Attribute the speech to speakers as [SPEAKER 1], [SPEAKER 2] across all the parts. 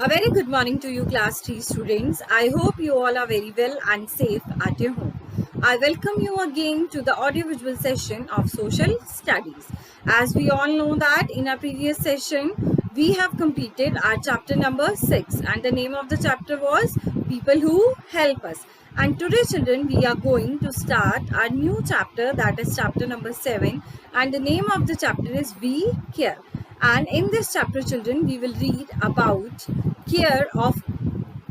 [SPEAKER 1] A very good morning to you class 3 students. I hope you all are very well and safe at your home. I welcome you again to the audiovisual session of social studies. As we all know that in our previous session we have completed our chapter number 6 and the name of the chapter was People Who Help Us. And today children we are going to start our new chapter, that is chapter number 7, and the name of the chapter is We Care. And in this chapter children we will read about care of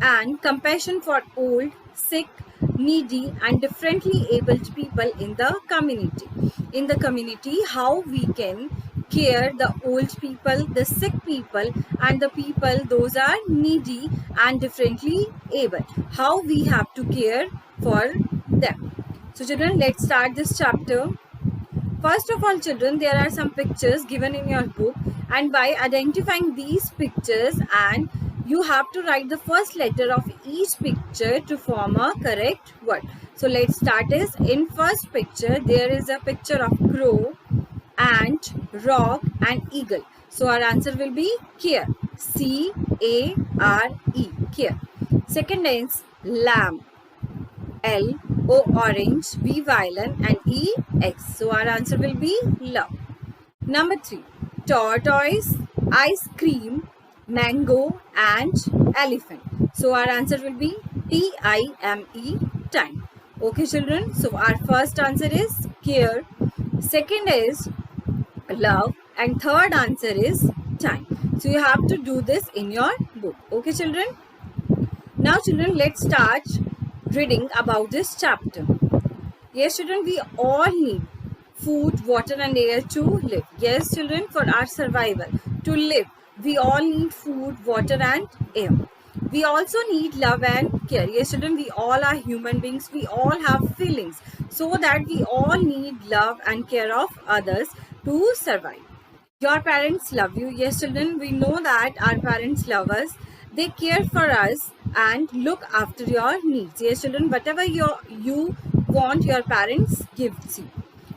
[SPEAKER 1] and compassion for old, sick, needy and differently abled people in the community. In the community, how we can care the old people, the sick people and the people those are needy and differently able. How we have to care for them. So children, let's start this chapter. First of all children, there are some pictures given in your book, and by identifying these pictures and you have to write the first letter of each picture to form a correct word. So let's start this. In first picture there is a picture of crow, ant, rock and eagle. So our answer will be care. C-A-R-E, care. Second is lamb. L, O orange, V violin and E X. So our answer will be love. Number 3, tortoise, ice cream, mango and elephant. So our answer will be T-I-M-E, time. Okay children, so our first answer is care, second is love and third answer is time. So you have to do this in your book. Okay children. Now children, let's start reading about this chapter. Yes children, we all need food, water and air to live. Yes children, for our survival, to live, we all need food, water and air. We also need love and care. Yes children, we all are human beings. We all have feelings. So that we all need love and care of others to survive. Your parents love you. Yes children, we know that our parents love us. They care for us and look after your needs. Yes children, whatever you want, your parents gives you.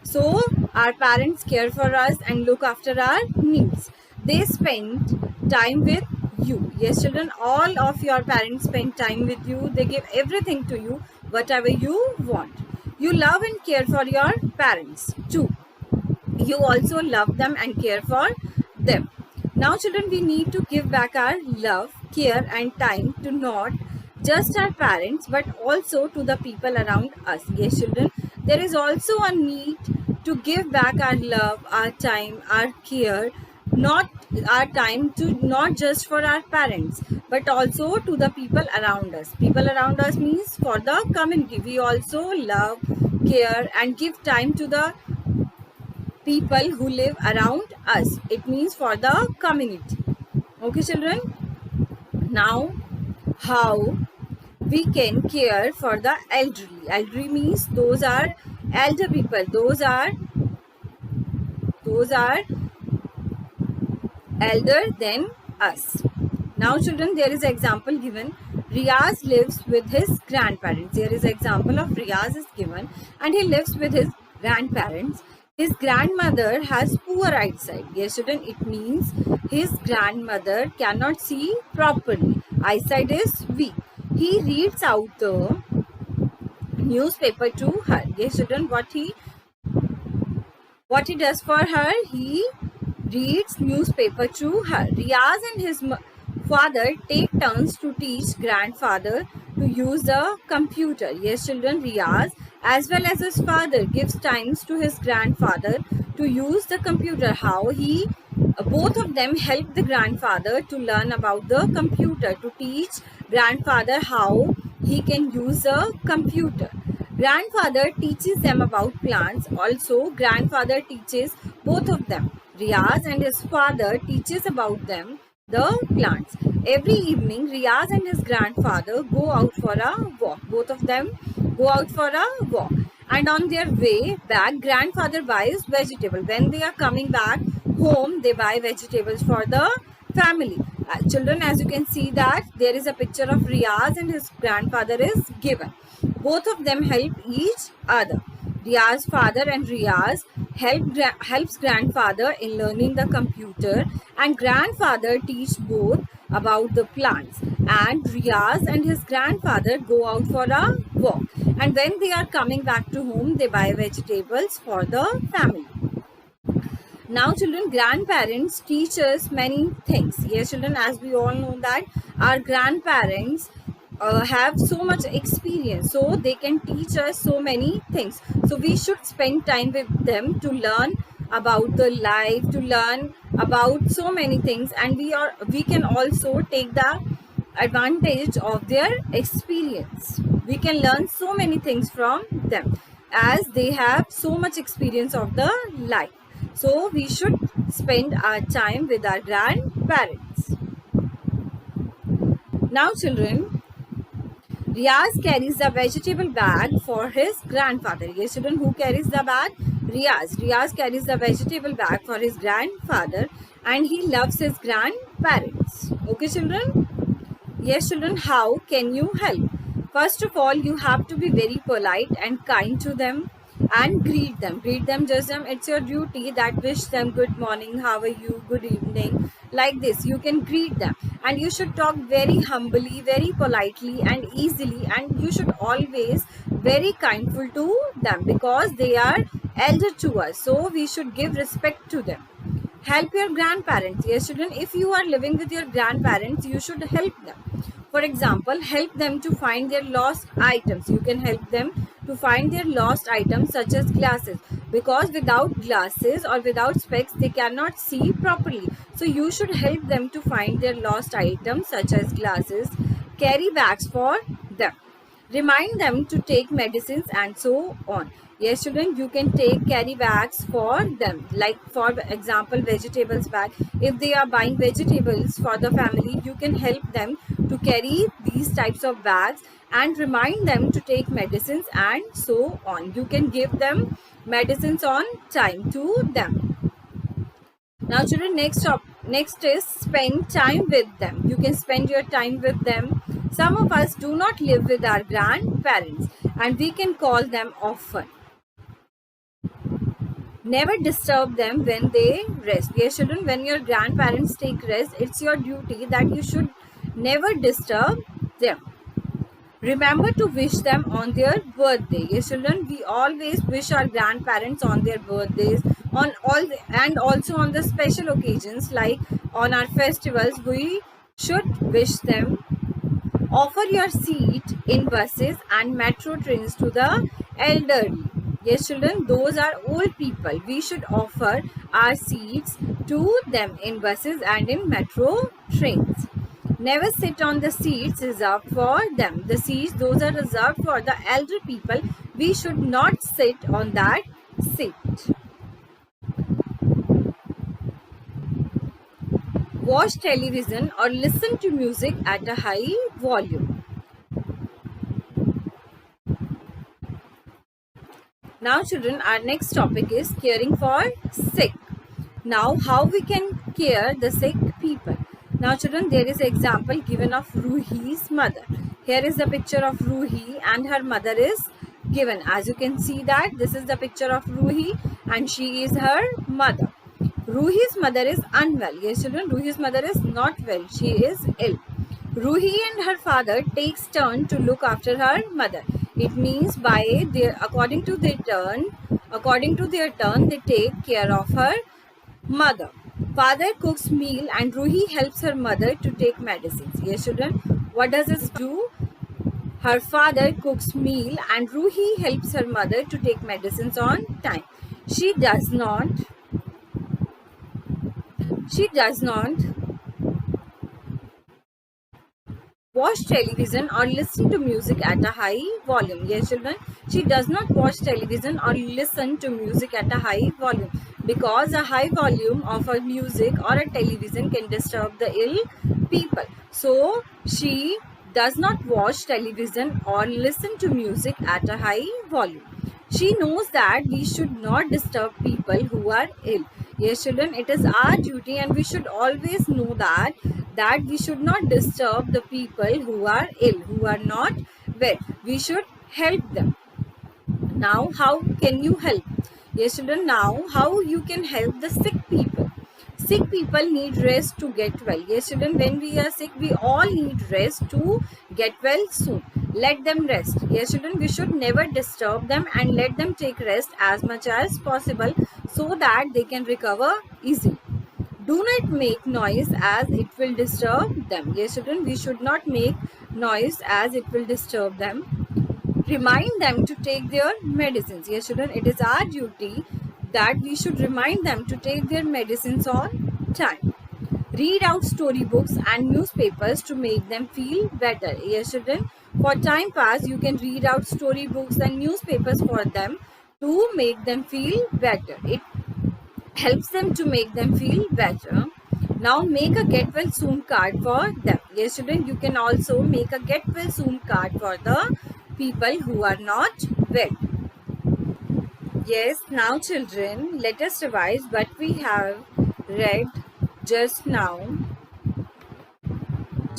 [SPEAKER 1] So our parents care for us and look after our needs. They spend time with you. Yes children, all of your parents spend time with you. They give everything to you, whatever you want. You love and care for your parents too. You also love them and care for them. Now children, we need to give back our love, care and time to not just our parents but also to the people around us. Yes children, there is also a need to give back our love, our time, our care, not our time to not just for our parents but also to the people around us. People around us means for the community. We also love, care and give time to the people who live around us. It means for the community. Okay children. Now how we can care for the elderly. Elderly means those are elder people. Those are elder than us. Now children, there is an example given. Riaz lives with his grandparents. There is an example of Riaz is given and he lives with his grandparents. His grandmother has poor eyesight. Yes children, it means his grandmother cannot see properly. Eyesight is weak. He reads out the newspaper to her. Yes children, what he does for her, he reads newspaper to her. Riaz and his father take turns to teach grandfather to use the computer. Yes children, Riaz as well as his father gives times to his grandfather to use the computer. How he both of them help the grandfather to learn about the computer, to teach grandfather how he can use a computer. Grandfather teaches them about plants. Also grandfather teaches both of them. Riaz and his father teaches about them the plants. Every evening Riaz and his grandfather go out for a walk. Both of them go out for a walk, and on their way back grandfather buys vegetable. When they are coming back home, they buy vegetables for the family. Children, as you can see that there is a picture of Riaz and his grandfather is given. Both of them help each other. Riaz's father and Riaz helps grandfather in learning the computer, and grandfather teach both about the plants. And Riaz and his grandfather go out for a walk. And when they are coming back to home, they buy vegetables for the family. Now children, grandparents teach us many things. Yes children, as we all know that our grandparents have so much experience, so they can teach us so many things. So we should spend time with them to learn about the life, to learn about so many things, and we can also take the advantage of their experience. We can learn so many things from them as they have so much experience of the life. So we should spend our time with our grandparents. Now children, Riaz carries the vegetable bag for his grandfather. Yes children, who carries the bag? Riaz. Riaz carries the vegetable bag for his grandfather, and he loves his grandparents. Okay children? Yes children, how can you help? First of all, you have to be very polite and kind to them and greet them. Greet them, just them. It's your duty that wish them good morning, how are you, good evening. Like this, you can greet them. And you should talk very humbly, very politely and easily. And you should always very kindful to them because they are elder to us. So we should give respect to them. Help your grandparents. Yes children, if you are living with your grandparents, you should help them. For example, help them to find their lost items. You can help them to find their lost items such as glasses, because without glasses or without specs they cannot see properly. So you should help them to find their lost items such as glasses. Carry bags for them. Remind them to take medicines and so on. Yes children, you can carry bags for them, like for example vegetables bag. If they are buying vegetables for the family, you can help them to carry these types of bags and remind them to take medicines and so on. You can give them medicines on time to them. Now children, next is spend time with them. You can spend your time with them. Some of us do not live with our grandparents and we can call them often. Never disturb them when they rest. Yes children, when your grandparents take rest, it's your duty that you should never disturb them. Remember to wish them on their birthday. Yes children, we always wish our grandparents on their birthdays, and also on the special occasions like on our festivals, we should wish them. Offer your seat in buses and metro trains to the elderly. Yes children, those are old people. We should offer our seats to them in buses and in metro trains. Never sit on the seats reserved for them. The seats, those are reserved for the elder people. We should not sit on that seat. Watch television or listen to music at a high volume. Now children, our next topic is caring for sick. Now how we can care the sick people. Now children, there is an example given of Ruhi's mother. Here is the picture of Ruhi and her mother is given. As you can see that this is the picture of Ruhi and she is her mother. Ruhi's mother is unwell. Yes children, Ruhi's mother is not well. She is ill. Ruhi and her father takes turn to look after her mother. It means according to their turn, they take care of her mother. Father cooks meal and Ruhi helps her mother to take medicines. Yes children, what does this do? Her father cooks meal and Ruhi helps her mother to take medicines on time. She does not watch television or listen to music at a high volume. Yes children, she does not watch television or listen to music at a high volume because a high volume of a music or a television can disturb the ill people. So she does not watch television or listen to music at a high volume. She knows that we should not disturb people who are ill. Yes children, it is our duty and we should always know that we should not disturb the people who are ill, who are not well. We should help them. Now how can you help? Yes children, now how you can help the sick people. Sick people need rest to get well. Yes, children, when we are sick, we all need rest to get well soon. Let them rest. Yes, children, we should never disturb them and let them take rest as much as possible so that they can recover easily. Do not make noise as it will disturb them. Yes, children, we should not make noise as it will disturb them. Remind them to take their medicines. Yes, children, it is our duty that we should remind them to take their medicines on time. Read out storybooks and newspapers to make them feel better. Yes, children, for time pass, you can read out storybooks and newspapers for them to make them feel better. It helps them to make them feel better. Now make a get well soon card for them. Yes, children, you can also make a get well soon card for the people who are not well. Yes, now children, let us revise what we have read just now.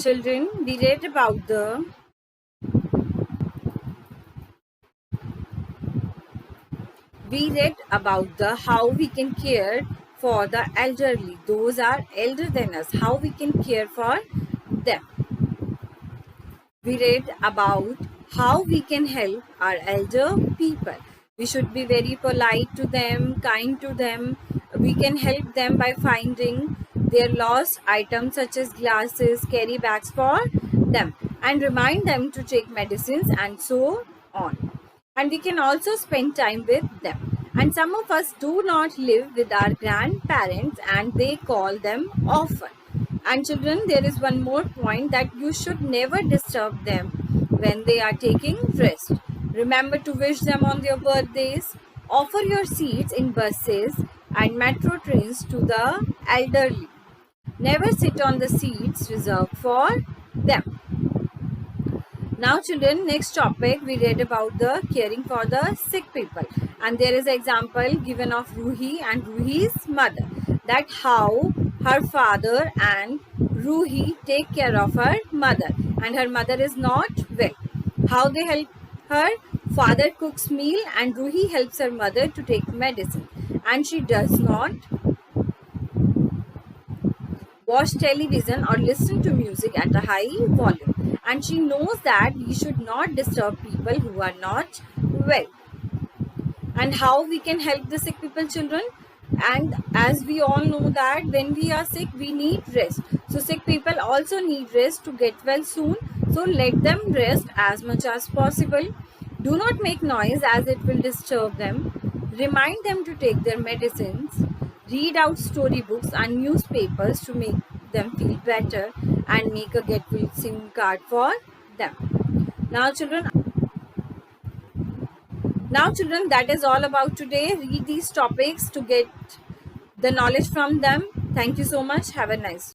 [SPEAKER 1] Children, we read about the how we can care for the elderly. Those are elder than us. How we can care for them. We read about how we can help our elder people. We should be very polite to them, kind to them. We can help them by finding their lost items such as glasses, carry bags for them, and remind them to take medicines and so on. And we can also spend time with them. And some of us do not live with our grandparents and they call them often. And children, there is one more point, that you should never disturb them when they are taking rest. Remember to wish them on their birthdays. Offer your seats in buses and metro trains to the elderly. Never sit on the seats reserved for them. Now children, next topic we read about the caring for the sick people, and there is an example given of Ruhi and Ruhi's mother, that how her father and Ruhi take care of her mother, and her mother is not well. How they help her? Father cooks meal and Ruhi helps her mother to take medicine, and she does not watch television or listen to music at a high volume, and she knows that we should not disturb people who are not well. And how we can help the sick people, children? And as we all know that when we are sick, we need rest. So sick people also need rest to get well soon. So let them rest as much as possible. Do not make noise as it will disturb them. Remind them to take their medicines. Read out storybooks and newspapers to make them feel better, and make a get well soon card for them. Now children, that is all about today. Read these topics to get the knowledge from them. Thank you so much. Have a nice day.